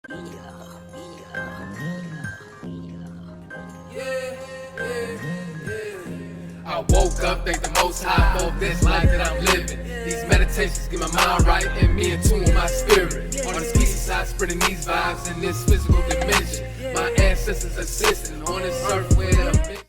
I woke up, thank the Most High for this life that I'm living. These meditations get my mind right and me in tune with my spirit. On this peace side, spreading these vibes in this physical dimension. My ancestors assisting on this earth with a mission.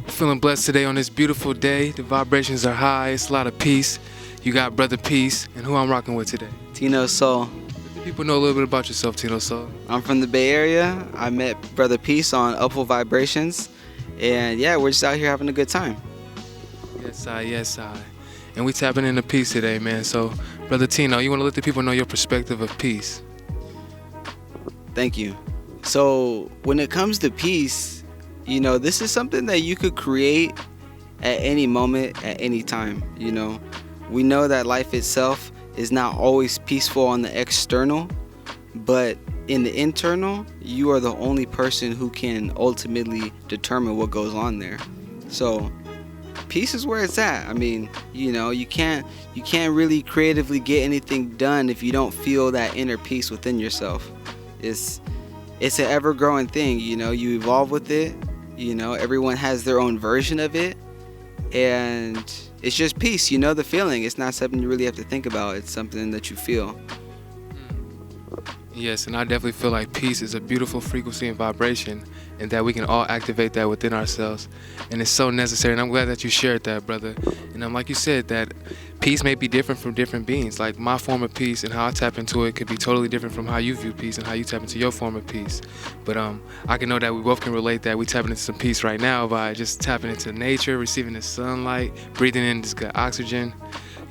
We're feeling blessed today on this beautiful day. The vibrations are high, it's a lot of peace. You got Brother Peace, and who I'm rocking with today? Tino Soul. Let people know a little bit about yourself, Tino Soul. I'm from the Bay Area. I met Brother Peace on Upward Vibrations. And yeah, we're just out here having a good time. Yes, I. And we tapping into peace today, man. So, Brother Tino, you want to let the people know your perspective of peace? Thank you. So when it comes to peace, you know, this is something that you could create at any moment, at any time. You know, we know that life itself is not always peaceful on the external, but in the internal, you are the only person who can ultimately determine what goes on there. So peace is where it's at. I mean, you know, you can't really creatively get anything done if you don't feel that inner peace within yourself. It's an ever-growing thing, you know. You evolve with it. You know, everyone has their own version of it, and it's just peace. You know the feeling. It's not something you really have to think about. It's something that you feel. Yes, and I definitely feel like peace is a beautiful frequency and vibration, and that we can all activate that within ourselves, and it's so necessary. And I'm glad that you shared that, brother. And like you said, that peace may be different from different beings. Like my form of peace and how I tap into it could be totally different from how you view peace and how you tap into your form of peace. But I can know that we both can relate that we tapping into some peace right now by just tapping into nature, receiving the sunlight, breathing in this good oxygen.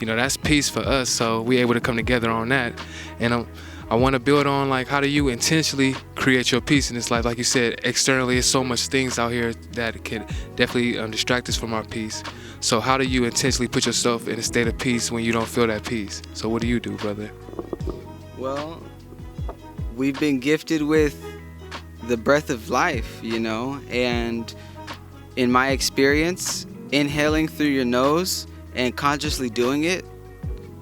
You know, that's peace for us. So we able to come together on that. And I want to build on, like, how do you intentionally create your peace in this life? Like you said, externally, there's so much things out here that can definitely distract us from our peace. So how do you intentionally put yourself in a state of peace when you don't feel that peace? So what do you do, brother? Well, we've been gifted with the breath of life, you know, and in my experience, inhaling through your nose and consciously doing it,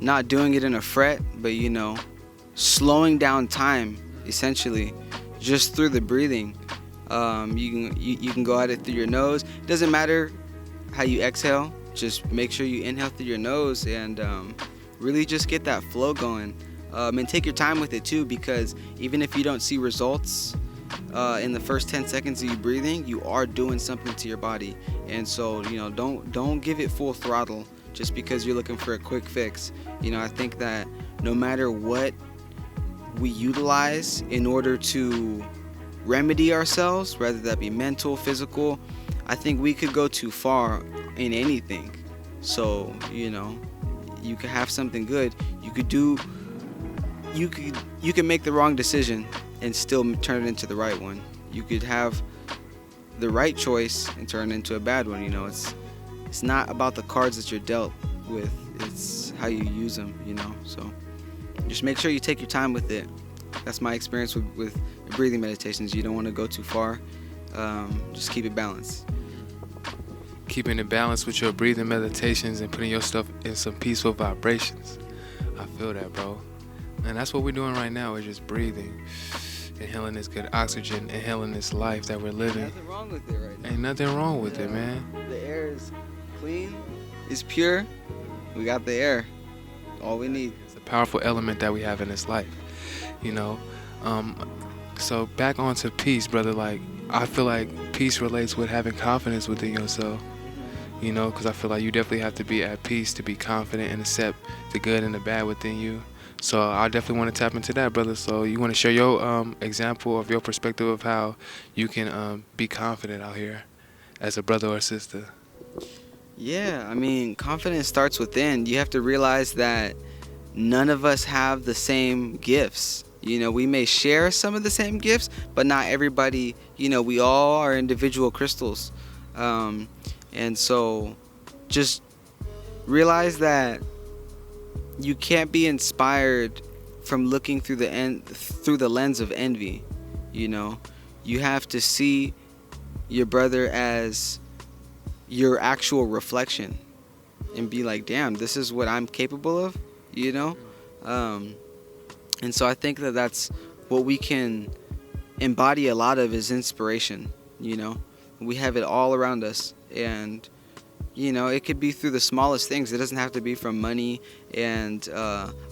not doing it in a fret, but, you know, slowing down time, essentially, just through the breathing. You can go at it through your nose. It doesn't matter how you exhale. Just make sure you inhale through your nose and really just get that flow going. And take your time with it too, because even if you don't see results in the first 10 seconds of you breathing, you are doing something to your body. And so, you know, don't give it full throttle just because you're looking for a quick fix. You know, I think that no matter what we utilize in order to remedy ourselves, whether that be mental, physical, I think we could go too far in anything. So, you know, you could have something good. You can make the wrong decision and still turn it into the right one. You could have the right choice and turn it into a bad one. You know, it's not about the cards that you're dealt with. It's how you use them, you know. So just make sure you take your time with it. That's my experience with breathing meditations. You don't want to go too far. Just keep it balanced. Keeping it balanced with your breathing meditations and putting your stuff in some peaceful vibrations. I feel that, bro. And that's what we're doing right now. We're just breathing, inhaling this good oxygen, inhaling this life that we're living. Ain't nothing wrong with it right now. Ain't nothing wrong with it, man. The air is clean, it's pure. We got the air. All we need. It's a powerful element that we have in this life, you know. So back onto peace, brother. Like, I feel like peace relates with having confidence within yourself, you know, because I feel like you definitely have to be at peace to be confident and accept the good and the bad within you. So I definitely want to tap into that, brother. So you want to share your example of your perspective of how you can be confident out here as a brother or sister? Yeah, I mean, confidence starts within. You have to realize that none of us have the same gifts. You know, we may share some of the same gifts, but not everybody, you know, we all are individual crystals. And so just realize that you can't be inspired from looking through the lens of envy. You know, you have to see your brother as your actual reflection. and be like, damn, this is what I'm capable of, you know. And so I think that that's what we can embody a lot of is inspiration, you know. We have it all around us, and you know, it could be through the smallest things. It doesn't have to be from money and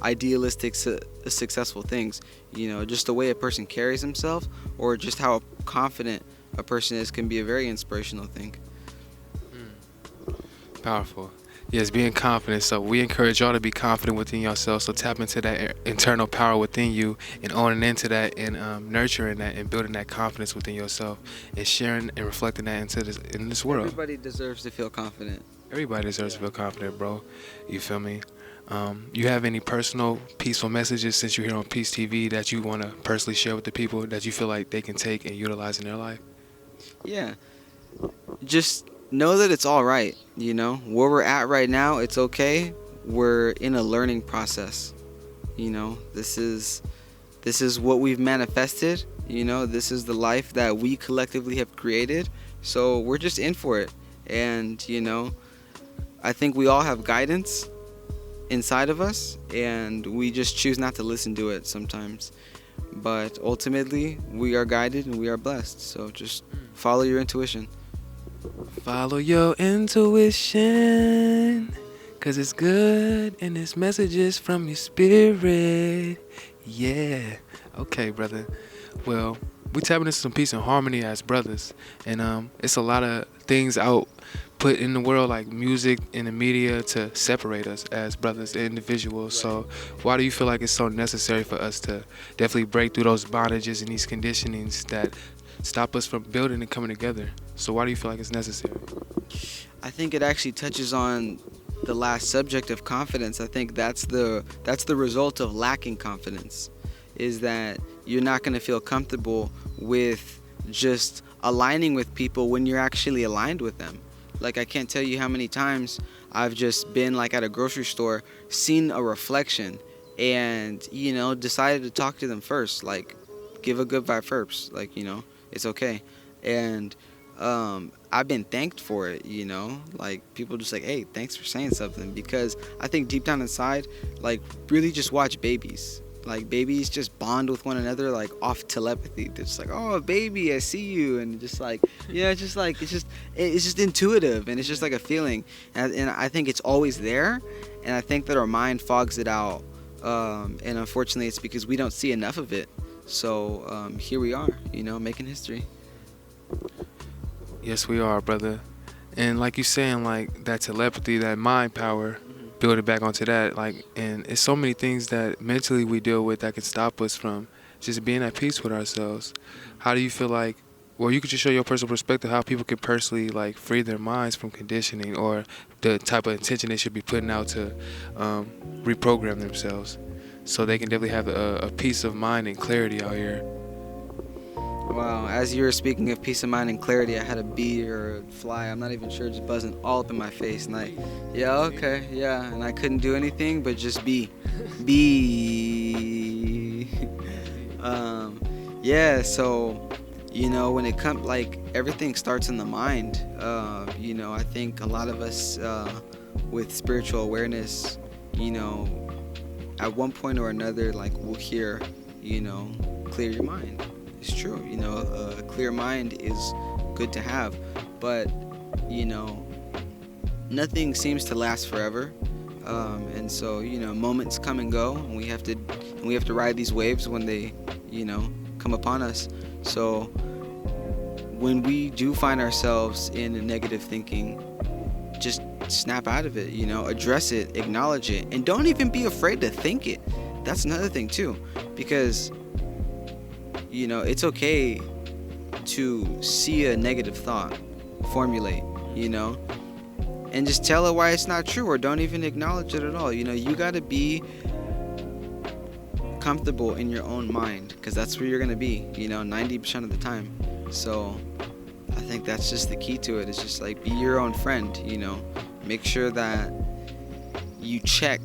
idealistic successful things. You know, just the way a person carries himself or just how confident a person is can be a very inspirational thing. Powerful. Yes, being confident. So we encourage y'all to be confident within yourself. So tap into that internal power within you and owning into that and nurturing that and building that confidence within yourself and sharing and reflecting that into this world. Everybody deserves to feel confident. Everybody deserves to feel confident, bro. You feel me? You have any personal, peaceful messages since you're here on Peace TV that you want to personally share with the people that you feel like they can take and utilize in their life? Yeah. Just know that it's all right, you know. Where we're at right now, it's okay. We're in a learning process. You know, this is what we've manifested, you know. This is the life that we collectively have created. So we're just in for it. And, you know, I think we all have guidance inside of us, and we just choose not to listen to it sometimes. But ultimately, we are guided and we are blessed. So just follow your intuition. Follow your intuition, 'cause it's good and it's messages from your spirit. Yeah. Okay, brother. Well, we tapping into some peace and harmony as brothers, and it's a lot of things out put in the world like music and the media to separate us as brothers and individuals. So why do you feel like it's so necessary for us to definitely break through those bondages and these conditionings that stop us from building and coming together? So why do you feel like it's necessary? I think it actually touches on the last subject of confidence. I think that's the result of lacking confidence, is that you're not going to feel comfortable with just aligning with people when you're actually aligned with them. Like, I can't tell you how many times I've just been like at a grocery store, seen a reflection, and, you know, decided to talk to them first. Like, give a good vibe first. Like, you know, it's okay. And I've been thanked for it, you know. Like, people just like, hey, thanks for saying something. Because I think deep down inside, like, really just watch babies. Like, babies just bond with one another, like, off telepathy. They're just like, oh, baby, I see you. And just like, yeah, just like, it's just intuitive. And it's just like a feeling. And I think it's always there. And I think that our mind fogs it out. And unfortunately, it's because we don't see enough of it. So here we are, you know, making history. Yes, we are, brother. And like you saying, like, that telepathy, that mind power, build it back onto that, like, and it's so many things that mentally we deal with that can stop us from just being at peace with ourselves. How do you feel like, well, you could just show your personal perspective how people can personally, like, free their minds from conditioning or the type of intention they should be putting out to reprogram themselves so they can definitely have a peace of mind and clarity out here. Wow, as you were speaking of peace of mind and clarity, I had a bee or a fly, I'm not even sure, just buzzing all up in my face. And and I couldn't do anything but just be. So, you know, when it comes, like, everything starts in the mind. You know, I think a lot of us with spiritual awareness, you know, at one point or another, like, we'll hear, you know, clear your mind. It's true, you know, a clear mind is good to have, but, you know, nothing seems to last forever, and so, you know, moments come and go, and we have to ride these waves when they, you know, come upon us. So when we do find ourselves in a negative thinking, just snap out of it, you know, address it, acknowledge it, and don't even be afraid to think it. That's another thing too, because, you know, it's okay to see a negative thought formulate, you know, and just tell it why it's not true, or don't even acknowledge it at all. You know, you got to be comfortable in your own mind, because that's where you're going to be, you know, 90% of the time. So I think that's just the key to it. It's just like, be your own friend, you know, make sure that you check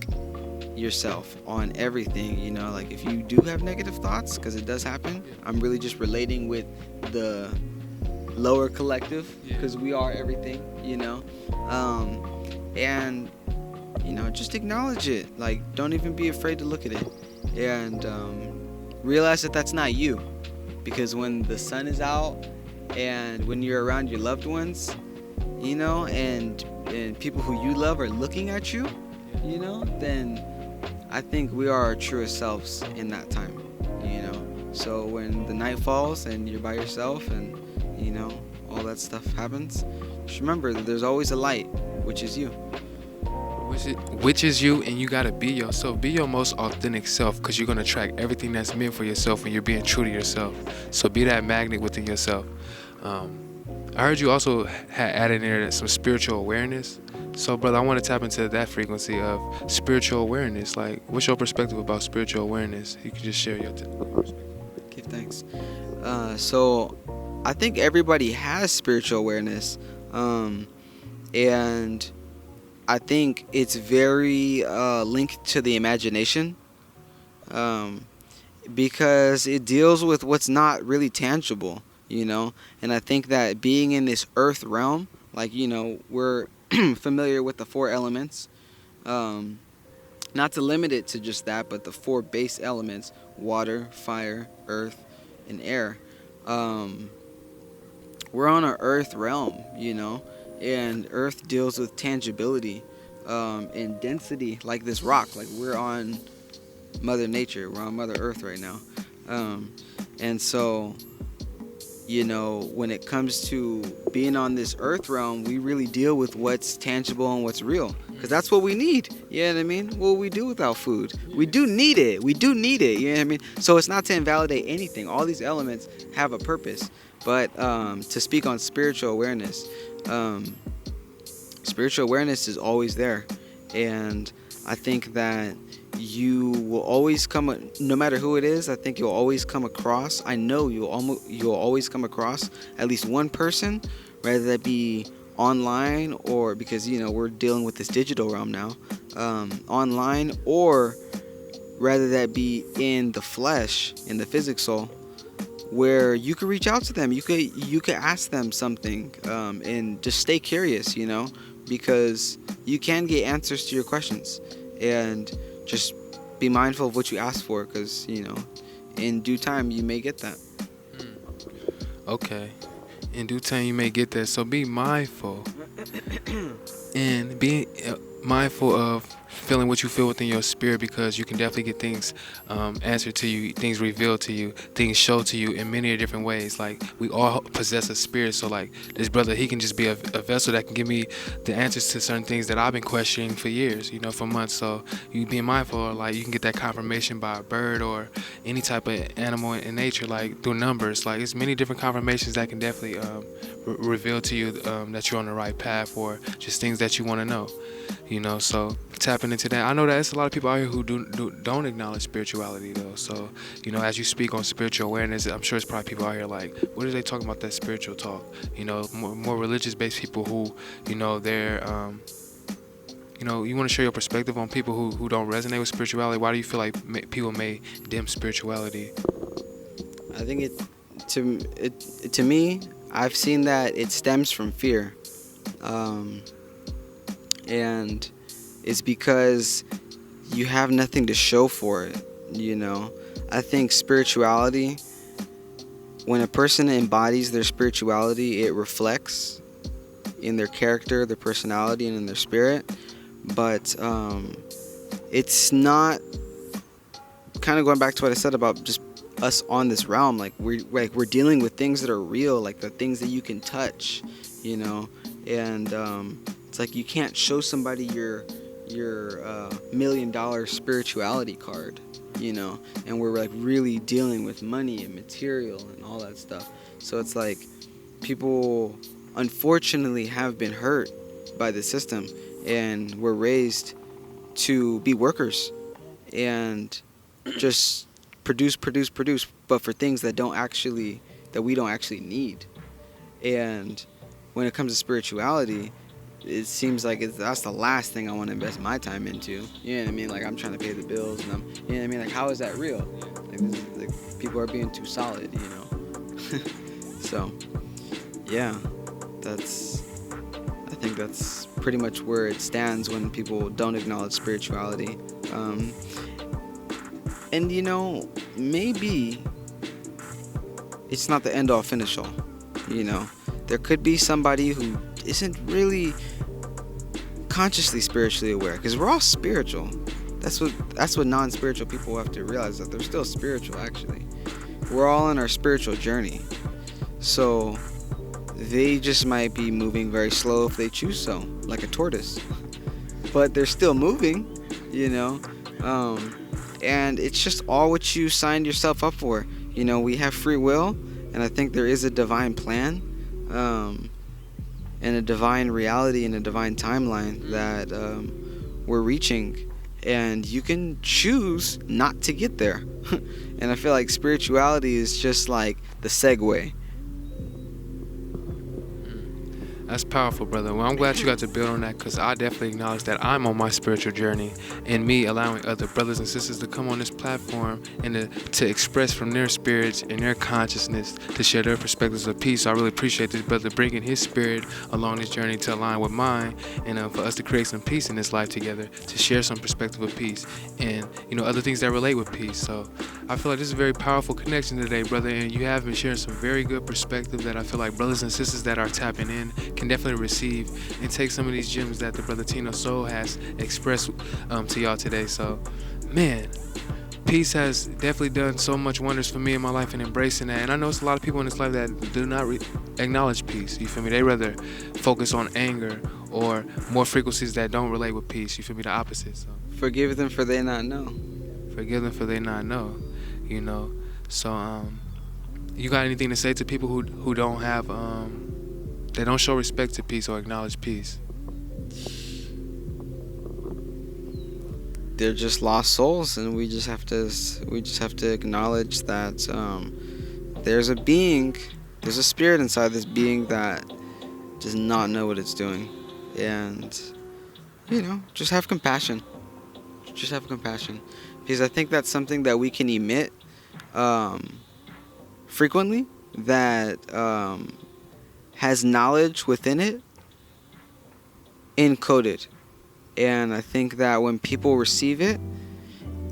yourself on everything, you know, like, if you do have negative thoughts, because it does happen. I'm really just relating with the lower collective, because we are everything, you know, and just acknowledge it. Like, don't even be afraid to look at it, and realize that that's not you. Because when the sun is out, and when you're around your loved ones, and people who you love are looking at you, then I think we are our truest selves in that time. So when the night falls and you're by yourself, and all that stuff happens, just remember that there's always a light, which is you. Which is you, and you gotta be yourself. Be your most authentic self, because you're gonna attract everything that's meant for yourself when you're being true to yourself. So be that magnet within yourself. I heard you also had added in there some spiritual awareness. So, brother, I want to tap into that frequency of spiritual awareness. Like, what's your perspective about spiritual awareness? You can just share your perspective. Give thanks. So I think everybody has spiritual awareness, and I think it's very linked to the imagination, because it deals with what's not really tangible, And I think that being in this earth realm, like, we're familiar with the four elements, not to limit it to just that, but the four base elements: water, fire, earth, and air. We're on an earth realm, and earth deals with tangibility, and density, like this rock. Like, we're on Mother Nature, we're on Mother Earth right now. And so, when it comes to being on this earth realm, we really deal with what's tangible and what's real, because that's what we need. You know what I mean? What will we do without food? We do need it. You know what I mean? So it's not to invalidate anything. All these elements have a purpose. But to speak on spiritual awareness is always there. And I think that you will always no matter who it is, I think you'll always come across, you'll always come across at least one person, whether that be online, or because, we're dealing with this digital realm now, online, or rather that be in the flesh, in the physical, where you could reach out to them. You could ask them something, and just stay curious, because you can get answers to your questions. And just be mindful of what you ask for, because, in due time you may get that. Okay. In due time you may get that. So be mindful. And be mindful of feeling what you feel within your spirit, because you can definitely get things answered to you, things revealed to you, things shown to you in many different ways. Like, we all possess a spirit. So, like, this brother, he can just be a vessel that can give me the answers to certain things that I've been questioning for years, for months. So you being mindful, like, you can get that confirmation by a bird or any type of animal in nature, like through numbers. Like, it's many different confirmations that can definitely reveal to you that you're on the right path, or just things that you want to know. So tapping into that. I know that it's a lot of people out here who don't acknowledge spirituality, though. So, as you speak on spiritual awareness, I'm sure it's probably people out here like, what are they talking about, that spiritual talk? More religious-based people who, they're, you want to share your perspective on people who don't resonate with spirituality. Why do you feel like people may dim spirituality? I think to me, I've seen that it stems from fear. And it's because you have nothing to show for it. I think spirituality, when a person embodies their spirituality, it reflects in their character, their personality, and in their spirit. But it's not, kind of going back to what I said about just us on this realm, like we're dealing with things that are real, like the things that you can touch, and it's like you can't show somebody your $1 million spirituality card, and we're like really dealing with money and material and all that stuff. So it's like people unfortunately have been hurt by the system, and we're raised to be workers and just produce, but for things that we don't actually need. And when it comes to spirituality, it seems like that's the last thing I want to invest my time into. You know what I mean? Like, I'm trying to pay the bills, and you know what I mean? Like, how is that real? Like people are being too solid, So, yeah, I think that's pretty much where it stands when people don't acknowledge spirituality. And maybe it's not the end all finish all. There could be somebody who isn't really consciously spiritually aware, because we're all spiritual. That's what non-spiritual people have to realize, that they're still spiritual. Actually, we're all on our spiritual journey. So they just might be moving very slow if they choose so, like a tortoise. But they're still moving, and it's just all what you signed yourself up for. We have free will, and I think there is a divine plan, and a divine reality and a divine timeline that we're reaching, and you can choose not to get there. And I feel like spirituality is just like the segue. That's powerful, brother. Well, I'm glad you got to build on that, because I definitely acknowledge that I'm on my spiritual journey, and me allowing other brothers and sisters to come on this platform and to express from their spirits and their consciousness, to share their perspectives of peace. So I really appreciate this brother bringing his spirit along this journey to align with mine, and for us to create some peace in this life together, to share some perspective of peace and other things that relate with peace. So I feel like this is a very powerful connection today, brother, and you have been sharing some very good perspective that I feel like brothers and sisters that are tapping in can definitely receive and take some of these gems that the brother Tino Soul has expressed to y'all today. So, man, peace has definitely done so much wonders for me in my life, and embracing that. And I know it's a lot of people in this life that do not acknowledge peace. You feel me? They rather focus on anger or more frequencies that don't relate with peace. You feel me? The opposite. So Forgive them for they not know. Forgive them for they not know. So you got anything to say to people who don't have they don't show respect to peace or acknowledge peace? They're just lost souls, and we just have to acknowledge that there's a spirit inside this being that does not know what it's doing, and just have compassion. Just have compassion, because I think that's something that we can emit frequently, that has knowledge within it encoded. And I think that when people receive it,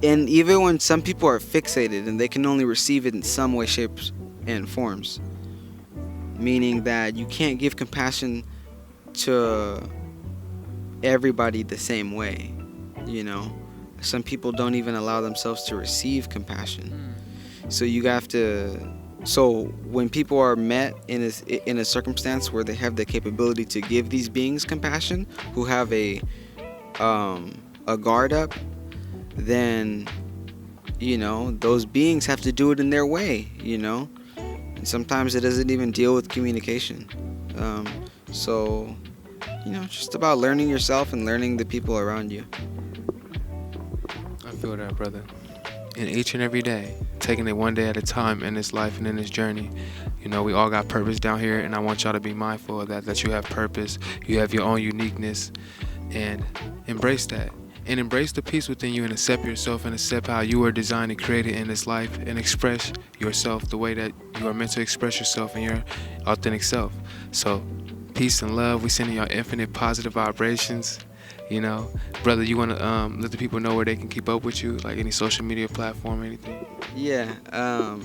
and even when some people are fixated and they can only receive it in some way, shapes, and forms, meaning that you can't give compassion to everybody the same way. Some people don't even allow themselves to receive compassion. So when people are met in a circumstance where they have the capability to give these beings compassion, who have a guard up, then those beings have to do it in their way. And sometimes it doesn't even deal with communication. So it's just about learning yourself and learning the people around you. I feel that, brother. And each and every day, taking it one day at a time in this life and in this journey. We all got purpose down here, and I want y'all to be mindful of that you have purpose, you have your own uniqueness, and embrace that. And embrace the peace within you, and accept yourself, and accept how you were designed and created in this life, and express yourself the way that you are meant to express yourself in your authentic self. So, peace and love. We sending y'all infinite positive vibrations. Brother, you want to let the people know where they can keep up with you, like any social media platform, anything? Yeah,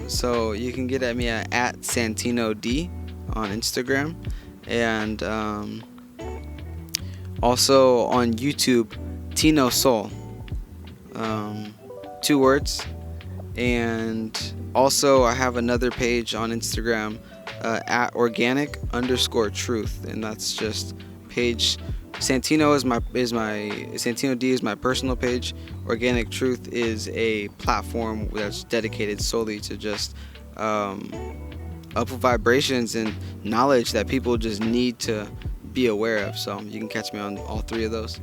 so you can get at me at SantinoD on Instagram, and also on YouTube, Tino Soul, 2 words. And also I have another page on Instagram at organic_truth, and that's just page. Santino Santino D is my personal page. Organic Truth is a platform that's dedicated solely to just upward vibrations and knowledge that people just need to be aware of. So you can catch me on all 3 of those.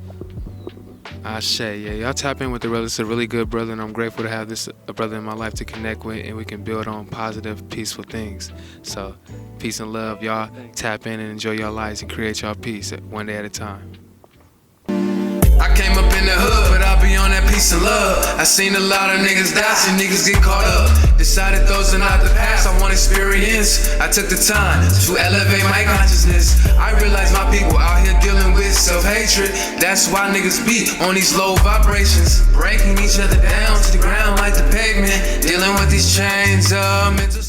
Ashe, yeah, y'all tap in with the brother. It's a really good brother, and I'm grateful to have a brother in my life to connect with, and we can build on positive, peaceful things. So, peace and love, y'all. Tap in and enjoy your lives and create your peace one day at a time. I came up in the hood, but I'll be on that piece peace and love. I seen a lot of niggas die, seen niggas get caught up. Decided those are not the past, I want experience. I took the time to elevate my consciousness. I realized my people out here dealing with self-hatred. That's why niggas be on these low vibrations, breaking each other down to the ground like the pavement. Dealing with these chains of mental